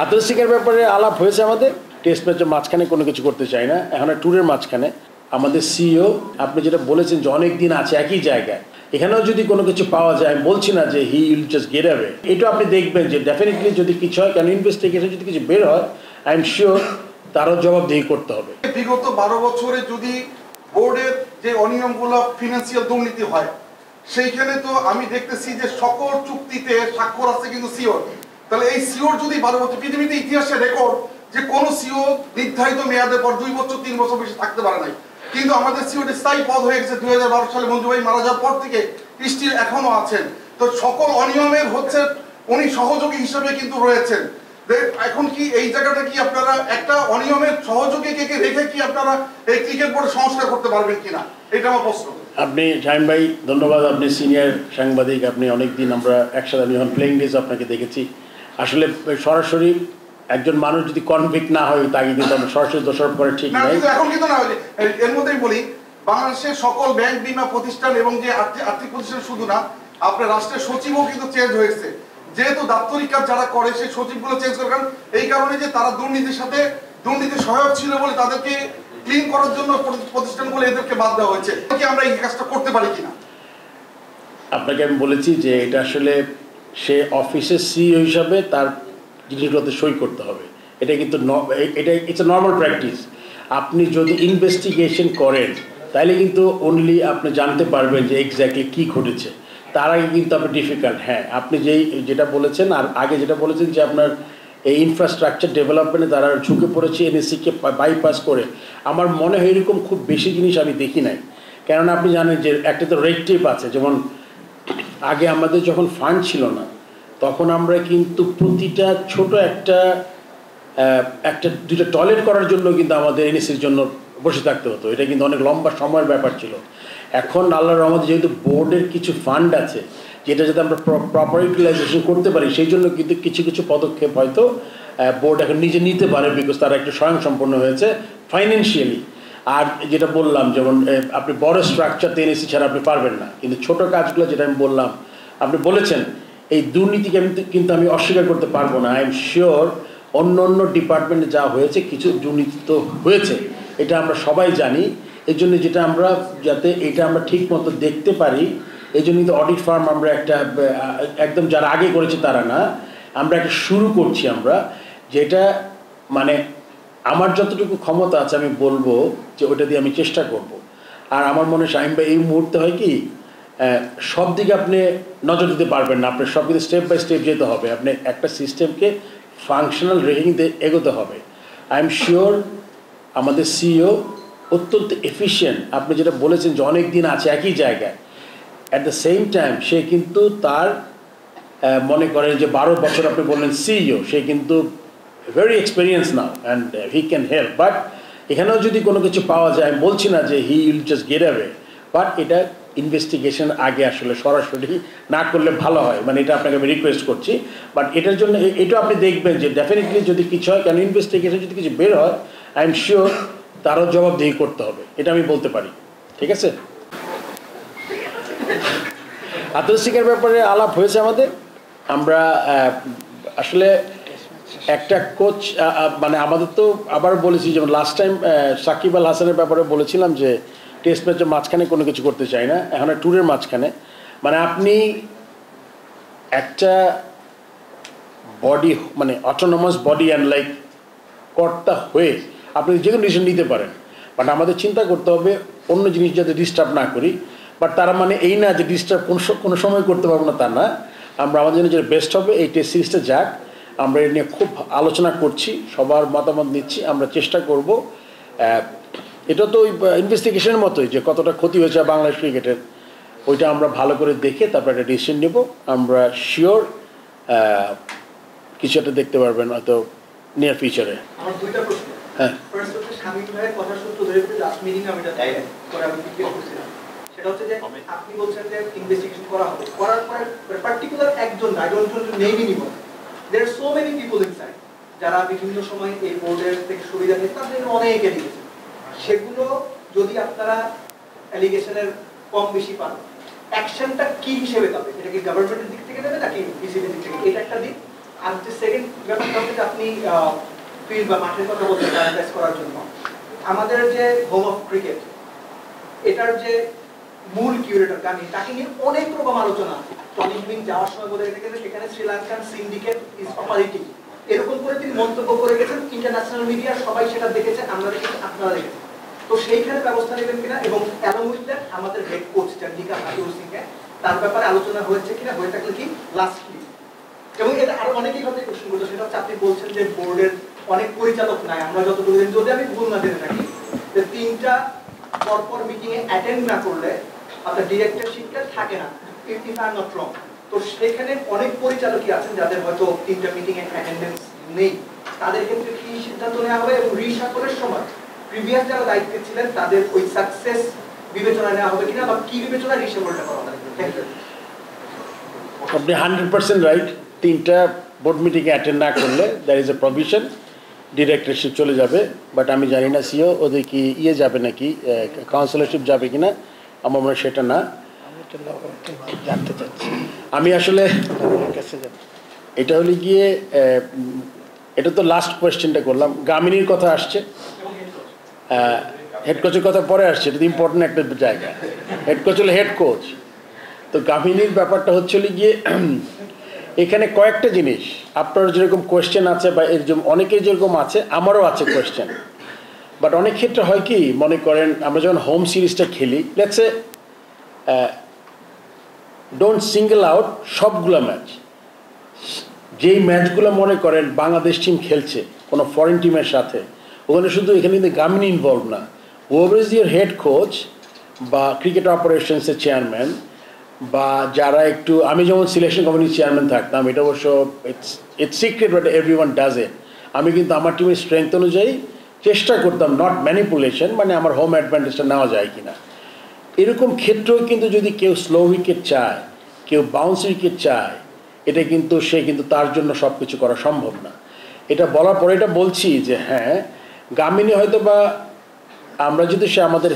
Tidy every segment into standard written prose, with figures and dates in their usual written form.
আত্মশিক্ষার ব্যাপারে আলাপ হয়েছে আমাদের। টেস্ট ম্যাচের মাঝখানে কোনো কিছু করতে চাই না, এখন ট্যুরের মাঝখানে আমাদের সিইও আপনি যেটা বলেছেন যে অনেক দিন আছে একই জায়গায়, এখানেও যদি কোনো কিছু পাওয়া যায়, আমি বলছি না যে he will just get away, এটা আপনি দেখবেন যে ডেফিনেটলি যদি কিছু হয়, কারণ ইনভেস্টিগেশন যদি কিছু বের হয় আই এম শিওর তারও জবাবদিহি করতে হবে। বিগত 12 বছরে যদি বোর্ডের যে অনিয়মগুলো ফিনান্সিয়াল দুর্নীতি হয়, সেইখানে তো আমি দেখতেছি যে সকল চুক্তিতে স্বাক্ষর আছে কিন্তু সিওর। তাহলে এই সিওর যদি 12 বছর, পৃথিবীতে ইতিহাসে রেকর্ড যে কোন সিও নির্ধারিত মেয়াদের পর 2 বছর 3 বছর বেশি থাকতে পারে নাই, কিন্তু আমাদের সিওটি স্থায়ী পদ হয়ে গেছে 2012 সালে মঞ্জু ভাই মারা যাওয়ার পর থেকে, স্টিল এখনো আছেন। তো সকল অনিয়মের হচ্ছে উনি সহযোগী হিসেবে কিন্তু রয়েছেন। এখন কি এই জায়গাটা কি আপনারা একটা অনিয়মের সহযোগীকে রেখে কি আপনারা এই ক্রিকেট বোর্ডে সংস্কার করতে পারবেন কিনা, এটা আমার প্রশ্ন। আপনি শাহিন ভাই ধন্যবাদ, আপনি সিনিয়র সাংবাদিক, আপনি অনেক দিন আমরা একসাথে, আমি যখন প্লেইং ডেজ আপনাকে দেখেছি। আসলে সরাসরি একজন মানুষ যদি কনভিক্ট না হয় তাকে কিন্তু আমরা সরাসরি দোষারোপ করে ঠিক নাই। এখন কিন্তু না, এর মধ্যেই বলি, বাংলাদেশের সকল ব্যাংক, বীমা প্রতিষ্ঠান এবং যে আর্থিক প্রতিষ্ঠান শুধু না, আপনার রাষ্ট্রের সচিবও কিন্তু চেঞ্জ হয়েছে। যেহেতু দাপ্তরিক কাজ যারা করে সেই সচিবগুলো চেঞ্জ করে, কারণ এই কারণে যে তারা দুর্নীতির সহায়ক ছিল বলে তাদেরকে ক্লিন করার জন্য প্রতিষ্ঠানগুলো এদেরকে বাদ দেওয়া হয়েছে। কি আমরা এই কাজটা করতে পারি কিনা? আপনাকে আমি বলেছি যে এটা আসলে সে অফিসের সিইও হিসাবে তার জিনিসগুলোতে সই করতে হবে, এটা কিন্তু এটা ইটস এ নর্মাল প্র্যাকটিস। আপনি যদি ইনভেস্টিগেশন করেন তাহলে কিন্তু অনলি আপনি জানতে পারবেন যে এক্স্যাক্টলি কী ঘটেছে, তার আগে কিন্তু আপনি ডিফিকাল্ট। হ্যাঁ, আপনি যেটা বলেছেন আর আগে যেটা বলেছেন যে আপনার এই ইনফ্রাস্ট্রাকচার ডেভেলপমেন্টে তারা ঝুঁকে পড়েছে এনএসসিকে বাইপাস করে, আমার মনে হয় এরকম খুব বেশি জিনিস আমি দেখি নাই। কেননা আপনি জানেন যে একটা তো রেড টেপ আছে, যেমন আগে আমাদের যখন ফান্ড ছিল না তখন আমরা কিন্তু প্রতিটা ছোট একটা দুইটা টয়লেট করার জন্য কিন্তু আমাদের এনএসসির জন্য বসে থাকতে হতো, এটা কিন্তু অনেক লম্বা সময়ের ব্যাপার ছিল। এখন আল্লাহর রহমতে যেহেতু বোর্ডের কিছু ফান্ড আছে যেটা যাতে আমরা প্রপার ইউটিলাইজেশন করতে পারি, সেই জন্য কিন্তু কিছু কিছু পদক্ষেপ হয়তো বোর্ড এখন নিজে নিতে পারে, বিকজ তারা একটু স্বয়ংসম্পন্ন হয়েছে ফাইন্যান্সিয়ালি। আর যেটা বললাম, যেমন আপনি বড় স্ট্রাকচারতে এনএসসি ছাড়া আপনি পারবেন না, কিন্তু ছোটো কাজগুলো যেটা আমি বললাম, আপনি বলেছেন এই দুর্নীতিকে কিন্তু আমি অস্বীকার করতে পারবো না। আই এম শিওর অন্য অন্য ডিপার্টমেন্টে যা হয়েছে কিছু দুর্নীতি তো হয়েছে, এটা আমরা সবাই জানি। এই জন্য যেটা আমরা যাতে এটা আমরা ঠিক মতো দেখতে পারি, এই জন্য কিন্তু অডিট ফার্ম আমরা একটা একদম যারা আগে করেছে তারা না, আমরা একটা শুরু করছি আমরা, যেটা মানে আমার যতটুকু ক্ষমতা আছে আমি বলবো যে ওটা দিয়ে আমি চেষ্টা করব। আর আমার মনে হয় শাহিন ভাই এই মুহূর্তে হয় কি সব দিকে আপনি নজর দিতে পারবেন না, আপনার সব কিছু স্টেপ বাই স্টেপ যেতে হবে, আপনি একটা সিস্টেমকে ফাংশনাল রেখিংতে এগোতে হবে। আই এম শিওর আমাদের সিইও অত্যন্ত এফিশিয়েন্ট, আপনি যেটা বলেছেন যে অনেক দিন আছে একই জায়গায়, অ্যাট দ্য সেম টাইম সে কিন্তু তার মনে করেন যে 12 বছর আপনি বললেন সিইও, সে কিন্তু very experience now and he can help. But এখানেও যদি কোনো কিছু পাওয়া যায়, আমি বলছি না যে he will just get away, but এটা ইনভেস্টিগেশন আগে আসলে সরাসরি না করলে ভালো হয়, মানে এটা আপনাকে আমি রিকোয়েস্ট করছি। বাট এটার জন্য এটা আপনি দেখবেন যে ডেফিনেটলি যদি কিছু হয়, কারণ ইনভেস্টিগেশন যদি কিছু বের হয় আই এম শিওর তারও জবাবদিহি করতে হবে, এটা আমি বলতে পারি। ঠিক আছে, আত্মশিক্ষার ব্যাপারে আলাপ হয়েছে আমাদের। আমরা আসলে একটা কোচ মানে আমাদের তো আবার বলেছি, যেমন লাস্ট টাইম সাকিব আল হাসানের ব্যাপারে বলেছিলাম যে টেস্ট ম্যাচের মাঝখানে কোনো কিছু করতে চাই না, এখন ট্যুরের মাঝখানে, মানে আপনি একটা বডি মানে অটোনমাস বডি অ্যান্ড লাইক কর্তা হয়ে আপনি যে কোনো ডিসিশন নিতে পারেন, বাট আমাদের চিন্তা করতে হবে অন্য জিনিস যাতে ডিস্টার্ব না করি। বাট তারা মানে এই না যে ডিস্টার্ব কোনো সময় করতে পারবো না তা না, আমরা আমাদের জন্য যেটা বেস্ট হবে এই টেস্ট সিরিজটা যাক, আমরা এটা নিয়ে খুব আলোচনা করছি, সবার মতামত নিচ্ছি, আমরা চেষ্টা করব। এটা তো ওই ইনভেস্টিগেশনের মতোই যে কতটা ক্ষতি হয়েছে বাংলাদেশ ক্রিকেটের, ওইটা আমরা ভালো করে দেখে তারপর একটা ডিসিশন নেব। আমরা শিওর কিছু একটা দেখতে পারবেন হয়তো নিয়ার ফিউচারে। আমার দুইটা প্রশ্ন। হ্যাঁ, ফার্স্ট হচ্ছে শামীম ভাইয়ের কথা সূত্র ধরে লাস্ট মিটিং আমি এটা করে আমি জিজ্ঞেস করছিলাম, সেটা হচ্ছে যে আপনি বলছেন যে ইনভেস্টিগেশন করা হবে, করার পরে পার্টিকুলার একজন, I don't want to name anyone, there are so many people inside যারা বিভিন্ন সময় এই বোর্ডের থেকে সুবিধা নিয়ে তাদের অনেক এলিগেশন, সেগুলো যদি আপনারা অ্যালিগেশনের কম বেশি পান, অ্যাকশনটা কি হিসেবে যাবে? এটা কি গভর্নমেন্টের দিক থেকে দেবে নাকি বিসিবির দিক থেকে? এটা একটা দিক। আর যে সেকেন্ড ব্যাপারটা হচ্ছে যে আপনি ফিল্ড বা মাঠের কথা বলছেন অ্যানালাইজ করার জন্য, আমাদের যে হোম অফ ক্রিকেট এটার যে মূল কিউরেটর গানি, তাকে নিয়ে অনেক রকম আলোচনা আছে। টনি ব্লিং যাওয়ার সময় বলে গেছেন সেখানে শ্রীলঙ্কান সিন্ডিকেট ইজ অপারেটিং, এরকম করে তিনি মন্তব্য করে গেছেন। ইন্টারন্যাশনাল মিডিয়া সবাই সেটা দেখেছেন, আমরা দেখেছি, আপনারা দেখেছেন। তো সেইখানে ব্যবস্থা নেবেন কিনা, এবং অ্যালং উইথ দ্যাট আমাদের হেড কোচ চন্ডিকা হাতুর সিংকে তার ব্যাপারে আলোচনা হয়েছে কিনা, হয়ে থাকলে কি লাস্টলি। এবং এটা আরো অনেকেই কথা কোশ্চেন করতো, সেটা হচ্ছে আপনি বলছেন যে বোর্ডের অনেক পরিচালক নাই, আমরা যতটুকু জানি, যদি আমি ভুল না জেনে থাকি, যে 3টা পরপর মিটিং এ অ্যাটেন্ড না করলে আপনার ডিরেক্টরশিপটা থাকে না, if I am not wrong. তো সেখানে অনেক পরিচালকই আছেন যাদের হয়তো 3টা মিটিং এ অ্যাটেন্ডেন্স নেই, তাদের ক্ষেত্রে কি সিদ্ধান্ত নেওয়া হবে, এবং রিশাফলের সময় প্রিভিয়াস যারা দায়িত্বে ছিলেন তাদের ওই সাকসেস বিবেচনা নেওয়া হবে কিনা, বা কি বিবেচনা রিশাফলটা করা হবে? Thank you. আপনি 100% রাইট। 3টা বোর্ড মিটিংয়ে অ্যাটেন্ড না করলে there is a provision, directorship চলে যাবে। বাট আমি জানি না সিও ওদের কি যাবে নাকি, কাউন্সিলরশিপ যাবে কিনা, আমার মনে হয় সেটা না। জানতে চাচ্ছি আমি আসলে এটা হলে গিয়ে এটা তো লাস্ট কোয়েশ্চেনটা করলাম। গামিনীর কথা আসছে, হেড কোচের কথা পরে আসছে, এটা তো ইম্পর্টেন্ট একটা জায়গা। হেড কোচ হলো হেড কোচ। তো গামিনীর ব্যাপারটা হচ্ছে গিয়ে এখানে কয়েকটা জিনিস, আপনার যেরকম কোয়েশ্চেন আছে বা এর অনেকের যেরকম আছে, আমারও আছে কোয়েশ্চেন। বাট অনেক ক্ষেত্রে হয় কি, মনে করেন আমরা যখন হোম সিরিজটা খেলি, let's say don't single out সবগুলো ম্যাচ, যেই ম্যাচগুলো মনে করেন বাংলাদেশ টিম খেলছে কোনো ফরেন টিমের সাথে, ওখানে শুধু এখানে কিন্তু গামিনী ইনভলভ না, over is year head coach বা ক্রিকেট অপারেশনসের চেয়ারম্যান, বা যারা একটু, আমি যেমন সিলেকশন কমিটির চেয়ারম্যান থাকতাম, এটা অবশ্য it's secret but everyone does it. আমি কিন্তু আমার টিমের স্ট্রেংথ অনুযায়ী চেষ্টা করতাম, নট ম্যানিপুলেশন, মানে আমার হোম অ্যাডভান্টেজটা নেওয়া যায় কিনা। এরকম ক্ষেত্রেও কিন্তু যদি কেউ স্লো উইকেট চায়, কেউ বাউন্স উইকেট চায়, এটা কিন্তু সে কিন্তু তার জন্য সব কিছু করা সম্ভব না। এটা বলার পরে এটা বলছি যে হ্যাঁ, গামিনী হয়তো বা আমরা যদি সে আমাদের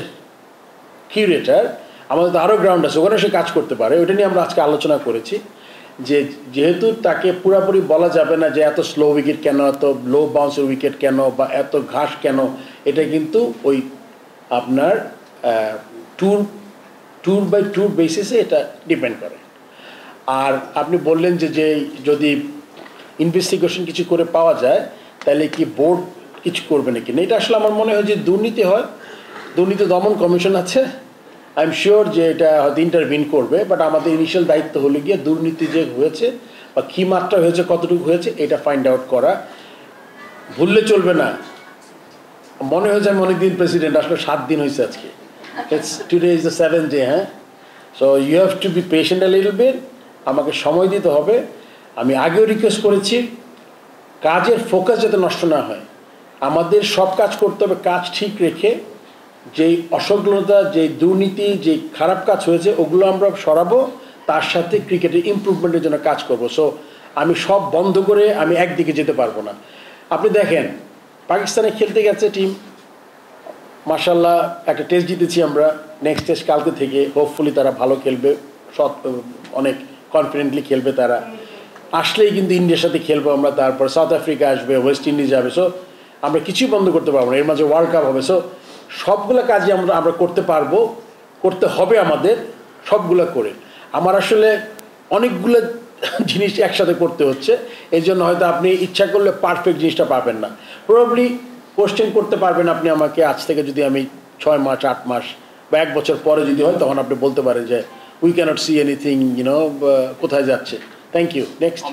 কিউরেটার, আমাদের তো আরও গ্রাউন্ড আছে, ওখানে সে কাজ করতে পারে। ওইটা নিয়ে আমরা আজকে আলোচনা করেছি যে যেহেতু তাকে পুরোপুরি বলা যাবে না যে এত স্লো উইকেট কেন, এত লো বাউন্সের উইকেট কেন, বা এত ঘাস কেন, এটা কিন্তু ওই আপনার ট্যুর বাই ট্যুর বেসিসে এটা ডিপেন্ড করে। আর আপনি বললেন যে যদি ইনভেস্টিগেশন কিছু করে পাওয়া যায় তাহলে কি বোর্ড কিছু করবে নাকি না, এটা আসলে আমার মনে হয় যে দুর্নীতি হয়, দুর্নীতি দমন কমিশন আছে, আই এম শিওর যে এটা হয়তো ইন্টারভিন করবে। বাট আমাদের ইনিশিয়াল দায়িত্ব হলো গিয়ে দুর্নীতি যে হয়েছে বা কী মাত্রা হয়েছে, কতটুকু হয়েছে, এটা ফাইন্ড আউট করা। ভুললে চলবে না। মনে হয়েছে আমি অনেকদিন প্রেসিডেন্ট, আসলে 7 দিন হয়েছে আজকে, today is the 7th day. হ্যাঁ, so you have to be patient a little bit, আমাকে সময় দিতে হবে। আমি আগেও রিকোয়েস্ট করেছি, কাজের ফোকাস যাতে নষ্ট না হয়, আমাদের সব কাজ করতে হবে কাজ ঠিক রেখে। যেই অসফলতা, যেই দুর্নীতি, যেই খারাপ কাজ হয়েছে ওগুলো আমরা সরাবো, তার সাথে ক্রিকেটের ইমপ্রুভমেন্টের জন্য কাজ করব। সো আমি সব বন্ধ করে আমি একদিকে যেতে পারবো না। আপনি দেখেন পাকিস্তানে খেলতে গেছে টিম, মাশাআল্লাহ একটা টেস্ট জিতেছি আমরা, নেক্সট টেস্ট কালকে থেকে হোপফুলি তারা ভালো খেলবে, অনেক কনফিডেন্টলি খেলবে তারা। আসলেই কিন্তু ইন্ডিয়ার সাথে খেলবো আমরা, তারপর সাউথ আফ্রিকা আসবে, ওয়েস্ট ইন্ডিজ যাবে। সো আমরা কিছুই বন্ধ করতে পারবো না, এর মাঝে ওয়ার্ল্ড কাপ হবে। সো সবগুলো কাজই আমরা করতে পারবো, করতে হবে আমাদের সবগুলো করে। আমার আসলে অনেকগুলো জিনিস একসাথে করতে হচ্ছে, এই জন্য হয়তো আপনি ইচ্ছা করলে পারফেক্ট জিনিসটা পাবেন না। প্রবাবলি কোশ্চেন করতে পারবেন আপনি আমাকে আজ থেকে, যদি আমি 6 মাস 8 মাস বা 1 বছর পরে যদি হয়, তখন আপনি বলতে পারেন যে উই ক্যানট সি এনিথিং, কোথায় যাচ্ছে। Thank you. নেক্সট।